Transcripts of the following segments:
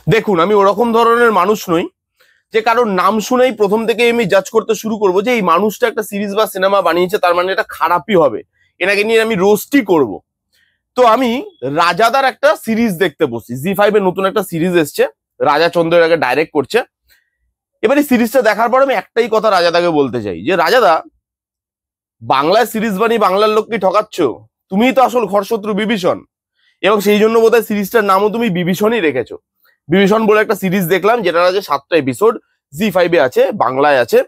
দেখুন, আমি ওরকম ধরনের মানুষ নই যে কারোর নাম শুনেই প্রথম থেকে আমি জাজ করতে শুরু করবো যে এই মানুষটা একটা সিরিজ বা সিনেমা বানিয়েছে, তার মানে এটা খারাপই হবে, এনাকে নিয়ে আমি রোস্টই করব। তো আমি রাজাদার একটা সিরিজ দেখতে বসি। জি5 এর নতুন একটা সিরিজ এসছে, রাজা চন্দ্র আগে ডাইরেক্ট করছে। এবার এই সিরিজটা দেখার পর আমি একটাই কথা রাজাদাকে বলতে চাই যে রাজাদা, বাংলায় সিরিজ বানিয়ে বাংলার লোককে ঠকাচ্ছ, তুমিই তো আসল ঘরশত্রু বিভীষণ। এবং সেই জন্য বোধহয় সিরিজটার নামও তুমি বিভীষণই রেখেছো। বিভীষণ বলে একটা সিরিজ দেখলাম, যেটা আছে 7টা এপিসোড, জি5 এ আছে, বাংলায় আছে।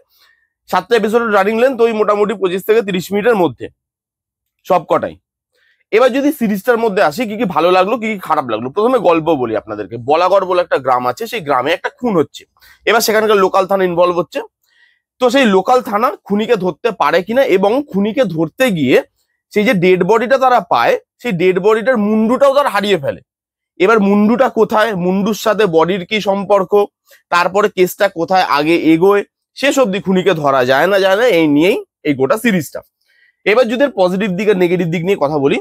7টা এপিসোডের রানিং লেন্থ ওই মোটামুটি 25 থেকে 30 মিনিটের মধ্যে সব কটাই। এবার যদি সিরিজটার মধ্যে আসি কি কি ভালো লাগলো কি কি খারাপ লাগলো, প্রথমে গল্প বলি আপনাদেরকে। বলাগড় বলে একটা গ্রাম আছে, সেই গ্রামে একটা খুন হচ্ছে। এবার সেখানকার লোকাল থানা ইনভলভ হচ্ছে। তো সেই লোকাল থানা খুনিকে ধরতে পারে কিনা, এবং খুনিকে ধরতে গিয়ে সেই যে ডেড বডিটা তারা পায়, সেই ডেড বডিটার মুন্ডুটাও তারা হারিয়ে ফেলে। এবার মুন্ডুটা কোথায়, মুন্ডুর সাথে বডির কি সম্পর্ক, তারপরে কেসটা কোথায় আগে এগোয়, শেষ অব্দি খুনিকে ধরা যায় না এই নিয়েই এই গোটা সিরিজটা। এবার যদি পজিটিভ দিক আর নেগেটিভ দিক নিয়ে কথা বলি,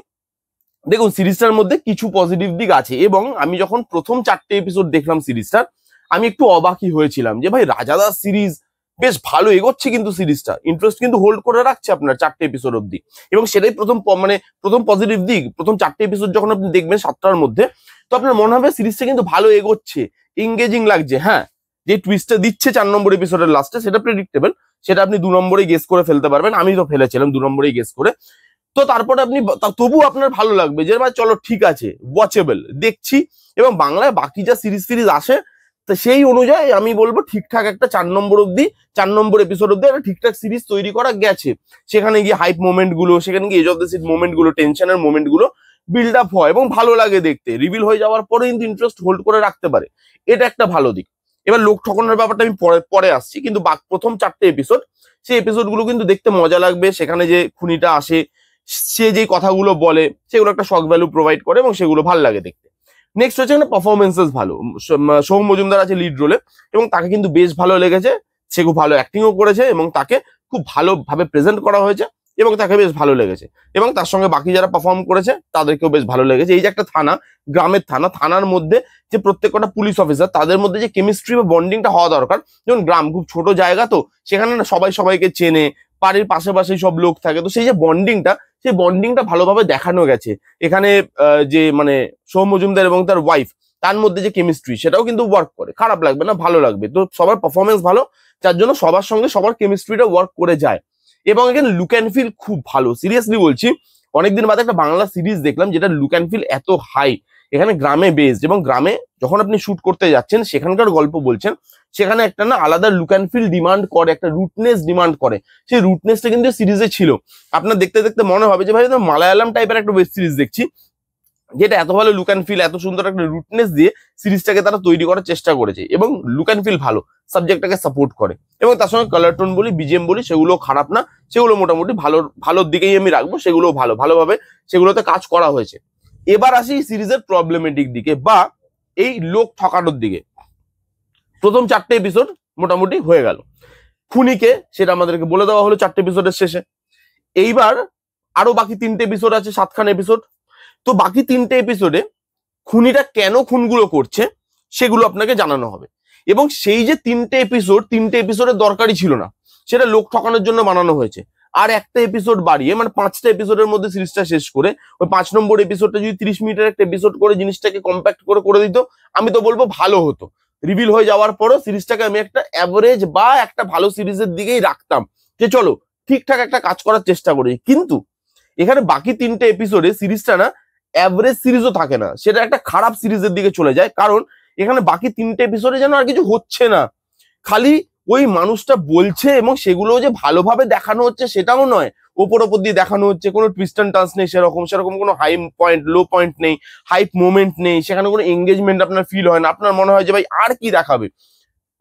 দেখুন সিরিজটার মধ্যে কিছু পজিটিভ দিক আছে। এবং আমি যখন প্রথম 4টে এপিসোড দেখলাম সিরিজটার, আমি একটু অবাকই হয়েছিলাম যে ভাই রাজাদার সিরিজ বেশ ভালো এগোচ্ছে, কিন্তু সিরিজটা ইন্টারেস্ট কিন্তু হোল্ড করে রাখছে আপনার 4টে এপিসোড অব্দি। এবং সেটাই প্রথম পজিটিভ দিক। প্রথম 4টে এপিসোড যখন আপনি দেখবেন 7টার মধ্যে, তো আপনার মনে হবে সিরিজটা কিন্তু ভালো এগোচ্ছে, এঙ্গেজিং লাগছে। হ্যাঁ, যে টুইস্টটা দিচ্ছে 4 নম্বর এপিসোডের লাস্টে, সেটা প্রেডিক্টেবল, সেটা আপনি 2 নম্বরে গেস করে ফেলতে পারবেন। আমি তো ফেলেছিলাম 2 নম্বরেই গেস করে। তো তারপরে আপনি তবু আপনার ভালো লাগবে যে ভাই চলো ঠিক আছে, ওয়াচেবল, দেখছি। এবং বাংলায় বাকি যা সিরিজ আসে, তো সেই অনুযায়ী আমি বলবো ঠিকঠাক একটা 4 নম্বর এপিসোড অব্দি একটা ঠিকঠাক সিরিজ তৈরি করা গেছে। সেখানে গিয়ে হাইপ মোমেন্ট গুলো, সেখানে গিয়ে edge of the seat moment গুলো, টেনশনের মোমেন্ট গুলো বিল্ড আপ হয় এবং ভালো লাগে দেখতে। রিভিল হয়ে যাওয়ার পরে কিন্তু ইন্টারেস্ট হোল্ড করে রাখতে পারে, এটা একটা ভালো দিক। এবার লোক ঠকানোর ব্যাপারটা আমি পরে আসছি, কিন্তু প্রথম 4টে এপিসোড, সেই এপিসোড গুলো কিন্তু দেখতে মজা লাগবে। সেখানে যে খুনিটা আসে, সে যে কথাগুলো বলে, সেগুলো একটা শক ভ্যালু প্রোভাইড করে এবং সেগুলো ভালো লাগে দেখতে। নেক্সট হচ্ছে এখানে পারফরমেন্সেস ভালো। সৌম মজুমদার আছে লিড রোলে, এবং তাকে কিন্তু বেশ ভালো লেগেছে। সে খুব ভালো অ্যাক্টিংও করেছে এবং তাকে খুব ভালোভাবে প্রেজেন্ট করা হয়েছে এবং তাকে বেশ ভালো লেগেছে। এবং তার সঙ্গে বাকি যারা পারফর্ম করেছে তাদেরকেও বেশ ভালো লেগেছে। এই যে একটা থানা, গ্রামের থানার মধ্যে যে প্রত্যেকটা পুলিশ অফিসার, তাদের মধ্যে যে কেমিস্ট্রি বা বন্ডিংটা হওয়া দরকার। যেমন গ্রাম খুব ছোট জায়গা, তো সেখানে না সবাই সবাইকে চেনে, বাড়ির পাশাপাশি সব লোক থাকে, তো সেই যে বন্ডিংটা, সেই বন্ডিংটা ভালোভাবে দেখানো গেছে এখানে। যে মানে সৌম মজুমদার এবং তার ওয়াইফ, তার মধ্যে যে কেমিস্ট্রি, সেটাও কিন্তু ওয়ার্ক করে। খারাপ লাগবে না, ভালো লাগবে। তো সবার পারফরমেন্স ভালো, যার জন্য সবার সঙ্গে সবার কেমিস্ট্রিটা ওয়ার্ক করে যায়। এবং এখানে লুক অ্যান্ড ফিল খুব ভালো, সিরিয়াসলি বলছি। অনেকদিন বাদে একটা বাংলা সিরিজ দেখলাম যেটা লুক অ্যান্ড ফিল এত হাই। এখানে গ্রামে বেসড, এবং গ্রামে যখন আপনি শুট করতে যাচ্ছেন, সেখানকার গল্প বলছেন, সেখানে একটা না আলাদা লুক অ্যান্ড ফিল ডিমান্ড করে, একটা রুটনেস ডিমান্ড করে। সেই রুটনেসটা কিন্তু সিরিজে ছিল। আপনার দেখতে দেখতে মনে হবে যে ভাই মালায়ালাম টাইপের একটা ওয়েব সিরিজ দেখছি, যেটা এত ভালো লুক অ্যান্ড ফিল, এত সুন্দর একটা রুটনেস দিয়ে সিরিজটাকে তারা তৈরি করার চেষ্টা করেছে। এবং লুক অ্যান্ড ফিল ভালো, সাবজেক্টটাকে সাপোর্ট করে। এবং তার সঙ্গে কালার টোন বলি, বিজিএম বলি, সেগুলো খারাপ না, সেগুলো মোটামুটি ভালোর দিকেই আমি রাখবো। সেগুলো ভালোভাবে সেগুলোতে কাজ করা হয়েছে। এবার আসি সিরিজের প্রবলেমেটিক দিকে বা এই লোক ঠকানোর দিকে। প্রথম 4টে এপিসোড মোটামুটি হয়ে গেল, খুনিকে সেটা আমাদেরকে বলে দেওয়া হলো 4টে এপিসোডের শেষে। এইবার আরো বাকি 3টে এপিসোড আছে, 7খান এপিসোড। তো বাকি 3টে এপিসোডে খুনিটা কেন খুনগুলো করছে সেগুলো আপনাকে জানানো হবে। এবং সেই যে 3টে এপিসোডের দরকারই ছিল না, সেটা লোক ঠকানোর জন্য বানানো হয়েছে। আর একটা এপিসোড বাড়িয়ে, মানে 5টা এপিসোডের মধ্যে সিরিজটা শেষ করে, ওই 5 নম্বর এপিসোডটা যদি 30 মিনিটের একটা এপিসোড করে জিনিসটাকে কম্প্যাক্ট করে দিত, আমি তো বলবো ভালো হতো। রিভিল হয়ে যাওয়ার পরও সিরিজটাকে আমি একটা অ্যাভারেজ বা একটা ভালো সিরিজের দিকেই রাখতাম, যে চলো ঠিকঠাক একটা কাজ করার চেষ্টা করি। কিন্তু এখানে বাকি 3টে এপিসোডে সিরিজটা না অ্যাভারেজ সিরিজও থাকে না, সেটা একটা খারাপ সিরিজের দিকে চলে যায়। কারণ এখানে বাকি 3টে এপিসোডে যেন আর কিছু হচ্ছে না, খালি ওই মানুষটা বলছে এবং সেগুলো যে ভালোভাবে দেখানো হচ্ছে সেটাও নয়, ওপর দিয়ে দেখানো হচ্ছে। কোনো টুইস্ট অ্যান্ড টার্নস নেই, সেরকম কোনো হাই পয়েন্ট লো পয়েন্ট নেই, হাইপ মোমেন্ট নেই, সেখানে কোনো এঙ্গেজমেন্ট আপনার ফিল হয় না। আপনার মনে হয় যে ভাই আর কি দেখাবে।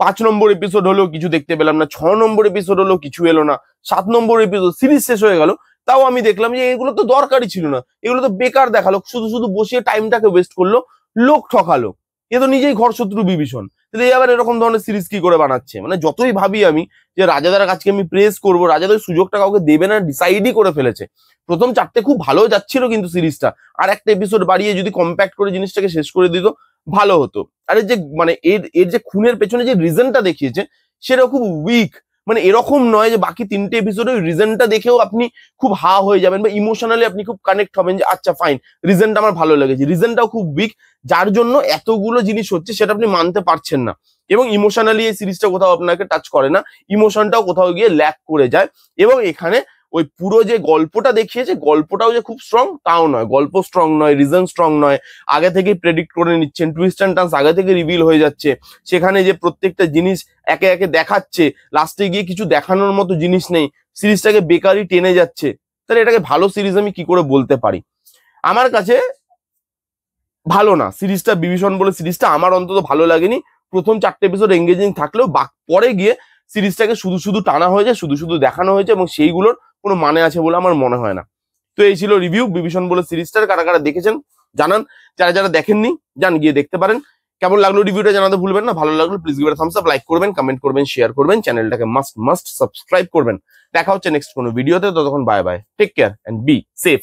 5 নম্বর এপিসোড হলো, কিছু দেখতে পেলাম না। 6 নম্বর এপিসোড হলো, কিছু এলো না। 7 নম্বর এপিসোড, সিরিজ শেষ হয়ে গেল, তাও আমি দেখলাম যে এগুলো তো দরকারই ছিল না, এগুলো তো বেকার দেখালো, শুধু বসিয়ে টাইমটাকে ওয়েস্ট করলো, লোক ঠকালো। এ তো নিজেই ঘরশত্রু বিভীষণ। তাহলে আবার এরকম ধরনের সিরিজ কি করে বানাচ্ছে? মানে যতই ভাবি আমি যে রাজাদার কাছকে আমি প্রেস করবো, রাজাদার সুযোগটা কাউকে দেবে না ডিসাইডই করে ফেলেছে। প্রথম 4টে খুব ভালো যাচ্ছিল কিন্তু সিরিজটা, আর একটা এপিসোড বাড়িয়ে যদি কম্প্যাক্ট করে জিনিসটাকে শেষ করে দিত, ভালো হতো। আর এর যে মানে এর যে খুনের পেছনে যে রিজনটা দেখিয়েছে সেটা খুব উইক। মানে এরকম নয় যে বাকি 3টে এপিসোডে রিজনটা দেখেও আপনি খুব হা হয়ে যাবেন বা ইমোশনালি আপনি খুব কানেক্ট হবেন যে আচ্ছা ফাইন, রিজনটা আমার ভালো লেগেছে। রিজনটাও খুব উইক, যার জন্য এতগুলো জিনিস হচ্ছে সেটা আপনি মানতে পারছেন না, এবং ইমোশনালি এই সিরিজটা কোথাও আপনাকে টাচ করে না, ইমোশনটাও কোথাও গিয়ে ল্যাক করে যায়। এবং এখানে ওই পুরো যে গল্পটা দেখিয়েছে, গল্পটাও যে খুব স্ট্রং তাও নয়, গল্প স্ট্রং নয়, রিজন স্ট্রং নয়, আগে থেকেই প্রেডিক্ট করে নিচ্ছেন, টুইস্ট অ্যান্ড টার্নস আগে থেকে রিভিল হয়ে যাচ্ছে, সেখানে যে প্রত্যেকটা জিনিস একে একে দেখাচ্ছে, লাস্টে গিয়ে কিছু দেখানোর মতো জিনিস নেই, সিরিজটাকে বেকারই টেনে যাচ্ছে। তাহলে এটাকে ভালো সিরিজ আমি কি করে বলতে পারি? আমার কাছে ভালো না সিরিজটা, বিভীষণ বলে সিরিজটা আমার অন্তত ভালো লাগেনি। প্রথম 4টে এপিসোড এঙ্গেজিং থাকলেও পরে গিয়ে সিরিজটাকে শুধু শুধু টানা হয়েছে, শুধু শুধু দেখানো হয়েছে, এবং সেইগুলোর কোনো মানে আছে বলে আমার মনে হয় না। তো এই ছিল রিভিউ বিভীষণ বলে সিরিজটার। কারা কারা দেখেছেন জানান, যারা যারা দেখেননি যান গিয়ে দেখতে পারেন। কেমন লাগলো রিভিউটা জানাতে ভুলবেন না। ভালো লাগলো please give it a Thums up, like করবেন, কমেন্ট করবেন, শেয়ার করবেন, চ্যানেলটাকে মাস্ট সাবস্ক্রাইব করবেন। দেখা হচ্ছে নেক্সট কোনো ভিডিওতে, ততক্ষণ bye bye, take care and be safe.